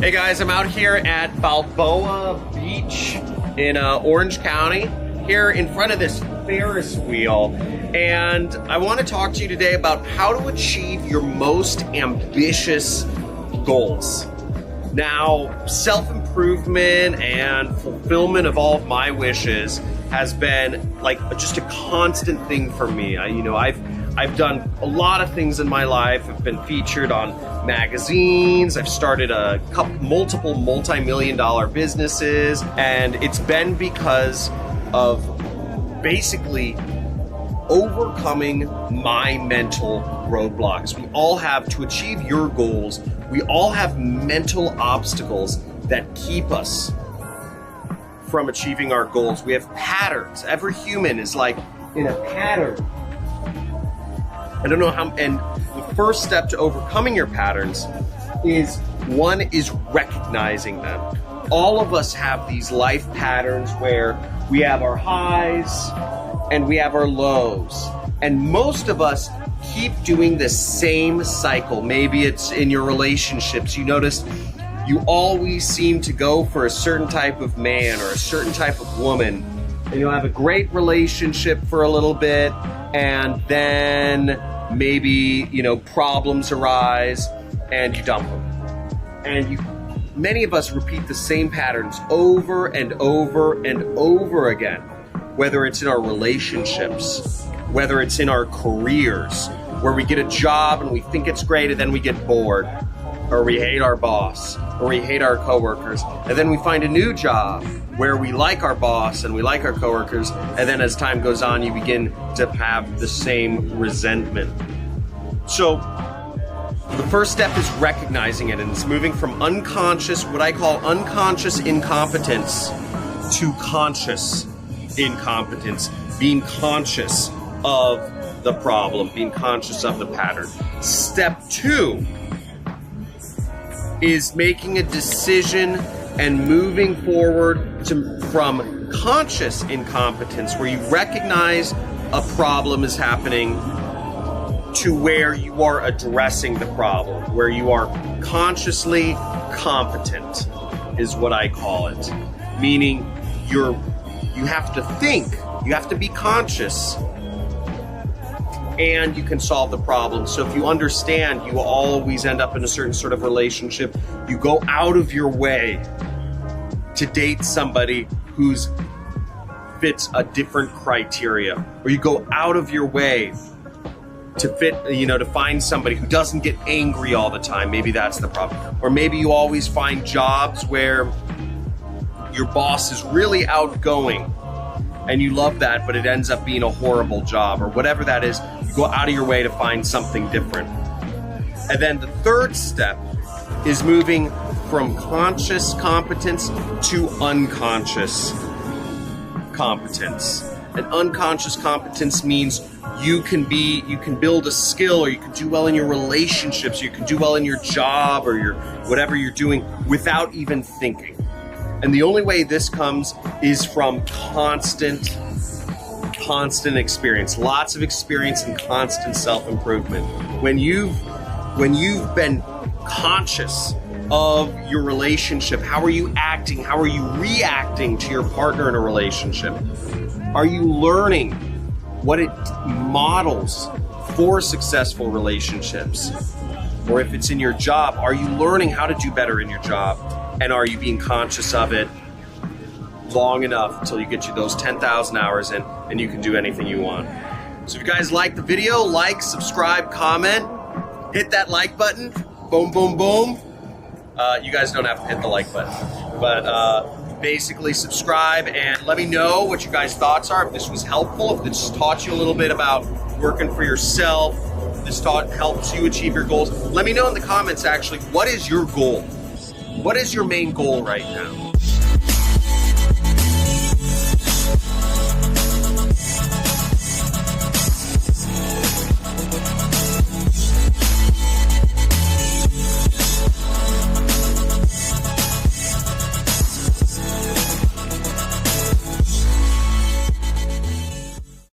Hey guys, I'm out here at Balboa Beach in Orange County, here in front of this Ferris wheel. And I want to talk to you today about how to achieve your most ambitious goals. Now, self-improvement and fulfillment of all of my wishes has been like just a constant thing for me. I've done a lot of things in my life. I've been featured on magazines. I've started multiple multi-million-dollar businesses, and it's been because of basically overcoming my mental roadblocks. We all have, to achieve your goals, we all have mental obstacles that keep us from achieving our goals. We have patterns. Every human is like in a pattern. I don't know how, and the first step to overcoming your patterns is recognizing them. All of us have these life patterns where we have our highs and we have our lows. And most of us keep doing the same cycle. Maybe it's in your relationships. You notice you always seem to go for a certain type of man or a certain type of woman, and you'll have a great relationship for a little bit, and then maybe, problems arise and you dump them. And many of us repeat the same patterns over and over and over again, whether it's in our relationships, whether it's in our careers, where we get a job and we think it's great and then we get bored, or we hate our boss, or we hate our coworkers, and then we find a new job where we like our boss and we like our coworkers, and then as time goes on, you begin to have the same resentment. So the first step is recognizing it, and it's moving from unconscious, what I call unconscious incompetence, to conscious incompetence, being conscious of the problem, being conscious of the pattern. Step 2 is making a decision and moving forward from conscious incompetence, where you recognize a problem is happening, to where you are addressing the problem, where you are consciously competent, is what I call it. Meaning you have to think, you have to be conscious, and you can solve the problem. So if you understand, you will always end up in a certain sort of relationship. You go out of your way to date somebody who's fits a different criteria, or you go out of your way to to find somebody who doesn't get angry all the time. Maybe that's the problem. Or maybe you always find jobs where your boss is really outgoing and you love that, but it ends up being a horrible job, or whatever that is. You go out of your way to find something different. And then the third step is moving from conscious competence to unconscious competence. And unconscious competence means you can build a skill, or you can do well in your relationships, or you can do well in your job, or whatever you're doing, without even thinking. And the only way this comes is from constant experience, lots of experience and constant self-improvement. When you've been conscious of your relationship, how are you acting? How are you reacting to your partner in a relationship? Are you learning what it models for successful relationships? Or if it's in your job, are you learning how to do better in your job? And are you being conscious of it long enough until you get you those 10,000 hours in and you can do anything you want? So if you guys like the video, like, subscribe, comment, hit that like button, boom, boom, boom. You guys don't have to hit the like button, but basically subscribe and let me know what you guys' thoughts are. If this was helpful, if this taught you a little bit about working for yourself, if this helps you achieve your goals, let me know in the comments actually, what is your goal? What is your main goal right now?